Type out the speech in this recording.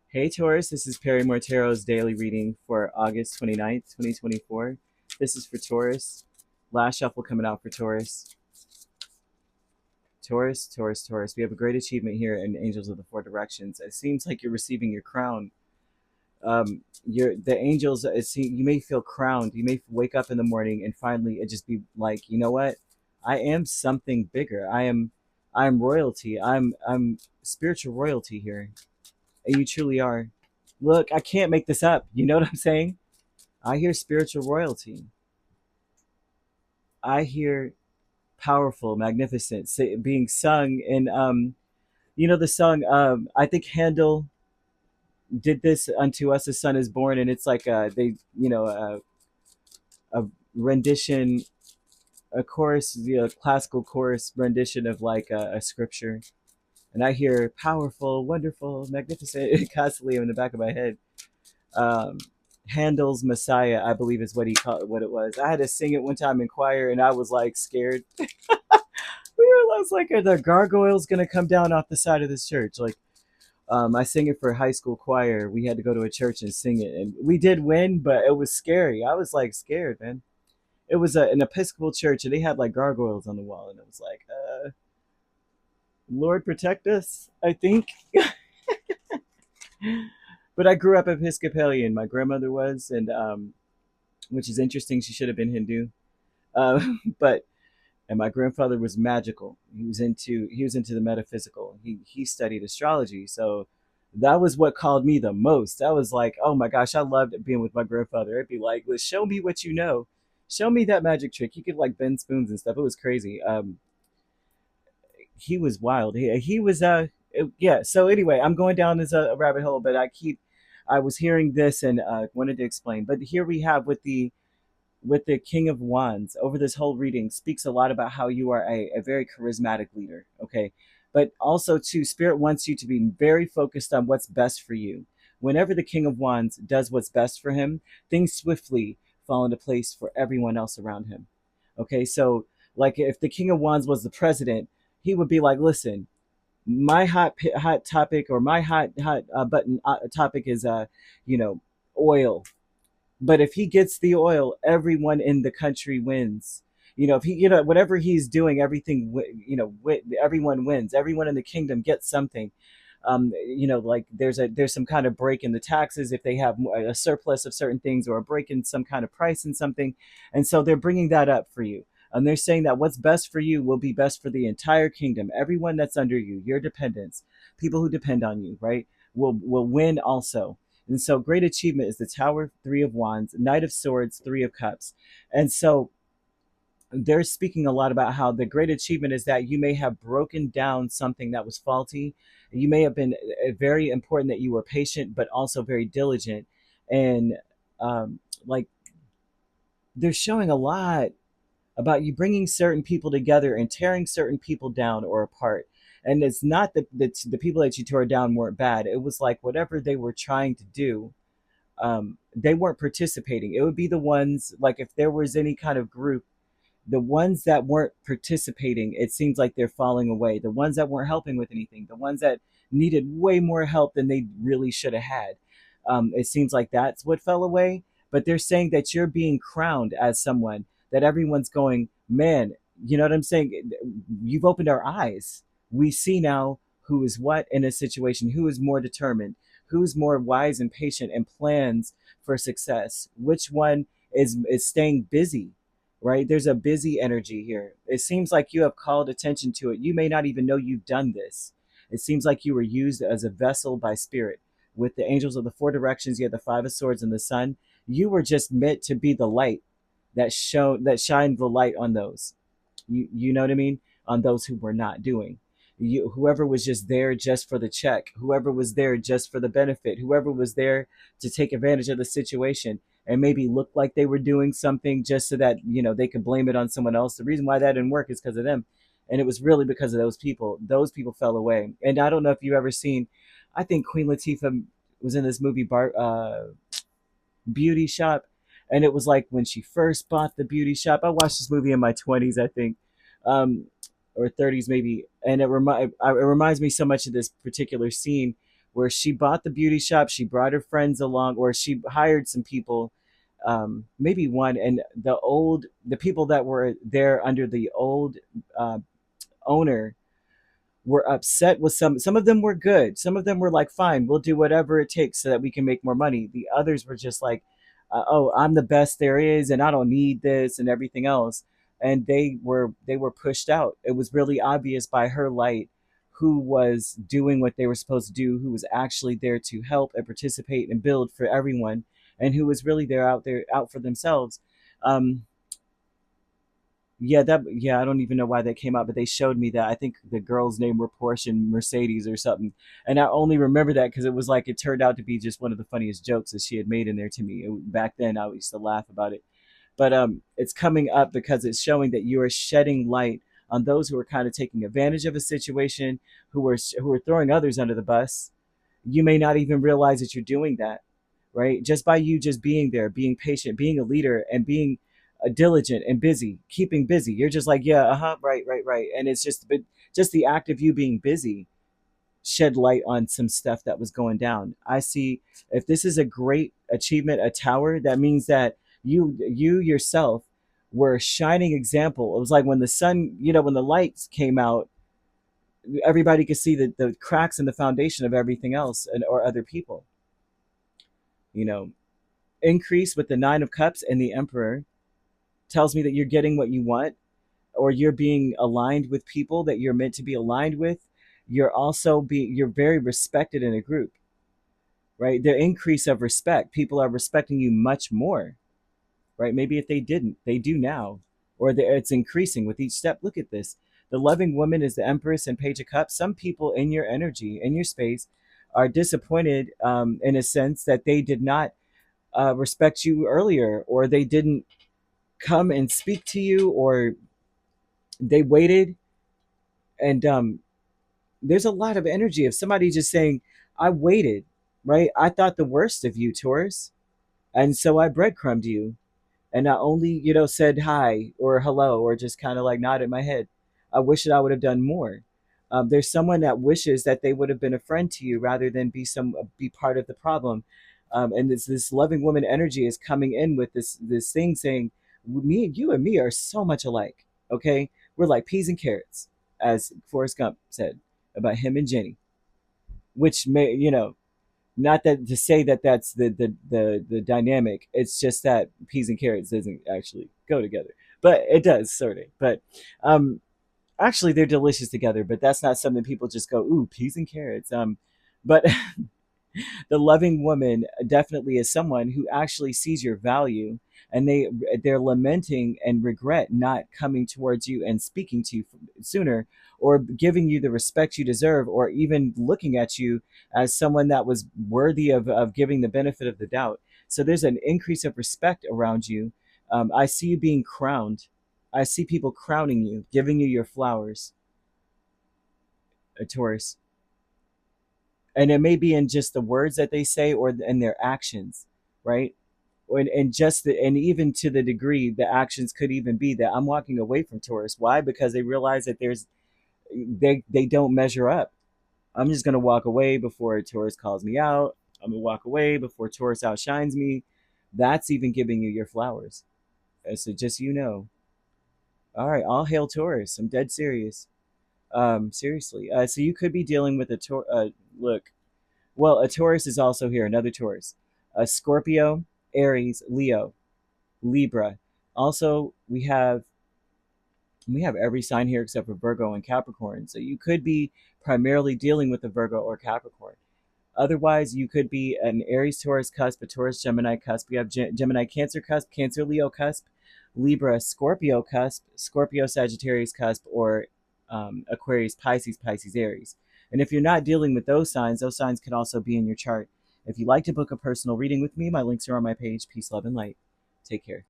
Hey Taurus, this is Perrymore Tarot's daily reading for August 29th, 2024. This is for Taurus. Last shuffle coming out for Taurus. Taurus, Taurus, Taurus. We have a great achievement here in Angels of the Four Directions. It seems like you're receiving your crown. The angels. You may feel crowned. You may wake up in the morning and finally it just be like, you know what? I am something bigger. I'm royalty. I'm spiritual royalty here, and you truly are. Look, I can't make this up. You know what I'm saying? I hear spiritual royalty. I hear powerful, magnificent being sung in the song I think Handel did this unto us a son is born, and it's like a rendition, a chorus, classical chorus rendition of like a scripture. And I hear powerful, wonderful, magnificent constantly in the back of my head. um, Handel's Messiah, I believe is what he called what it was. I had to sing it one time in choir, and I was like scared. We realized like, are the gargoyles gonna come down off the side of this church? Like, I sang it for high school choir. We had to go to a church and sing it, and we did win, but it was scary. I was like scared, man. It was an Episcopal church, and they had like gargoyles on the wall, and it was like, Lord protect us, I think. But I grew up Episcopalian. My grandmother was, and which is interesting. She should have been Hindu, but and my grandfather was magical. He was into the metaphysical. He studied astrology, so that was what called me the most. I was like, oh my gosh, I loved being with my grandfather. I'd be like, let's show me what you know, show me that magic trick. He could like bend spoons and stuff. It was crazy. He was wild. He was yeah. So anyway, I'm going down this rabbit hole, but I was hearing this and wanted to explain. But here we have with the King of Wands over this whole reading speaks a lot about how you are a very charismatic leader, okay? But also, too, Spirit wants you to be very focused on what's best for you. Whenever the King of Wands does what's best for him, things swiftly fall into place for everyone else around him, okay? So, like, if the King of Wands was the president, he would be like, listen, my hot topic or my hot button topic is, you know, oil. But if he gets the oil, everyone in the country wins. If he, whatever he's doing, everything, everyone wins. Everyone in the kingdom gets something. Like there's some kind of break in the taxes if they have a surplus of certain things, or a break in some kind of price in something, and so they're bringing that up for you. And they're saying that what's best for you will be best for the entire kingdom. Everyone that's under you, your dependents, people who depend on you, right, will win also. And so great achievement is the Tower, Three of Wands, Knight of Swords, Three of Cups. And so they're speaking a lot about how the great achievement is that you may have broken down something that was faulty. You may have been very important that you were patient, but also very diligent. And like they're showing a lot about you bringing certain people together and tearing certain people down or apart. And it's not that the people that you tore down weren't bad. It was like whatever they were trying to do, they weren't participating. It would be the ones, like if there was any kind of group, the ones that weren't participating, it seems like they're falling away. The ones that weren't helping with anything, the ones that needed way more help than they really should have had, it seems like that's what fell away. But they're saying that you're being crowned as someone that everyone's going, man, you know what I'm saying? You've opened our eyes. We see now who is what in a situation, who is more determined, who's more wise and patient and plans for success, which one is staying busy, right? There's a busy energy here. It seems like you have called attention to it. You may not even know you've done this. It seems like you were used as a vessel by spirit. With the angels of the four directions, you had the Five of Swords and the sun. You were just meant to be the light that shined the light on those. You know what I mean? On those who were not doing. Whoever was just there just for the check, whoever was there just for the benefit, whoever was there to take advantage of the situation and maybe look like they were doing something just so that they could blame it on someone else. The reason why that didn't work is because of them, and it was really because of those people. Those people fell away. And I don't know if you've ever seen, I think Queen Latifah was in this movie Beauty Shop, and it was like when she first bought the beauty shop. I watched this movie in my 20s, I think, or 30s maybe, and it reminds me so much of this particular scene where she bought the beauty shop, she brought her friends along, or she hired some people, maybe one, and the people that were there under the old uh, owner were upset with some of them were good, some of them were like, fine, we'll do whatever it takes so that we can make more money. The others were just like, oh, I'm the best there is and I don't need this and everything else. And they were pushed out. It was really obvious by her light who was doing what they were supposed to do, who was actually there to help and participate and build for everyone, and who was really there out for themselves. um yeah, I don't even know why that came out, but they showed me that. I think the girl's name were Porsche and Mercedes or something. And I only remember that because it was like it turned out to be just one of the funniest jokes that she had made in there to me. Back then, I used to laugh about it. But it's coming up because it's showing that you are shedding light on those who are kind of taking advantage of a situation, who are throwing others under the bus. You may not even realize that you're doing that, right? Just by you just being there, being patient, being a leader, and being diligent and busy, keeping busy. You're just like, yeah, right, right, right. And it's just the act of you being busy shed light on some stuff that was going down. I see, if this is a great achievement, a tower, that means that you yourself were a shining example. It was like when the sun, when the lights came out, everybody could see the cracks in the foundation of everything else, or other people. You know, increase with the Nine of Cups and the Emperor tells me that you're getting what you want, or you're being aligned with people that you're meant to be aligned with. You're very respected in a group, right? The increase of respect, people are respecting you much more, right? Maybe if they didn't, they do now, or it's increasing with each step. Look at this. The loving woman is the Empress and Page of Cups. Some people in your energy, in your space, are disappointed, in a sense that they did not respect you earlier, or they didn't come and speak to you, or they waited. And there's a lot of energy of somebody just saying, I waited, right? I thought the worst of you, Taurus, and so I breadcrumbed you, and not only said hi or hello, or just kind of like nodded my head. I wish that I would have done more. There's someone that wishes that they would have been a friend to you rather than be part of the problem. And this loving woman energy is coming in with this thing saying, you and me are so much alike. Okay, we're like peas and carrots, as Forrest Gump said about him and Jenny. Which may, not that to say that that's the dynamic. It's just that peas and carrots doesn't actually go together, but it does sort of. But um actually they're delicious together, but that's not something people just go, ooh, peas and carrots. But the loving woman definitely is someone who actually sees your value, and they're lamenting and regret not coming towards you and speaking to you sooner, or giving you the respect you deserve, or even looking at you as someone that was worthy of giving the benefit of the doubt. So there's an increase of respect around you. I see you being crowned. I see people crowning you, giving you your flowers, a Taurus. And it may be in just the words that they say, or in their actions, right? And even to the degree, the actions could even be that I'm walking away from Taurus. Why? Because they realize that they don't measure up. I'm just gonna walk away before Taurus calls me out. I'm gonna walk away before Taurus outshines me. That's even giving you your flowers. So just all right, all hail Taurus. I'm dead serious. Seriously. So you could be dealing with a Taurus. Look, well, a Taurus is also here, another Taurus. A Scorpio, Aries, Leo, Libra. Also, we have every sign here except for Virgo and Capricorn. So you could be primarily dealing with a Virgo or Capricorn. Otherwise, you could be an Aries Taurus cusp, a Taurus Gemini cusp. We have Gemini Cancer cusp, Cancer Leo cusp, Libra Scorpio cusp, Scorpio Sagittarius cusp, or Aquarius Pisces Aries. And if you're not dealing with those signs could also be in your chart. If you'd like to book a personal reading with me, my links are on my page. Peace, love, and light. Take care.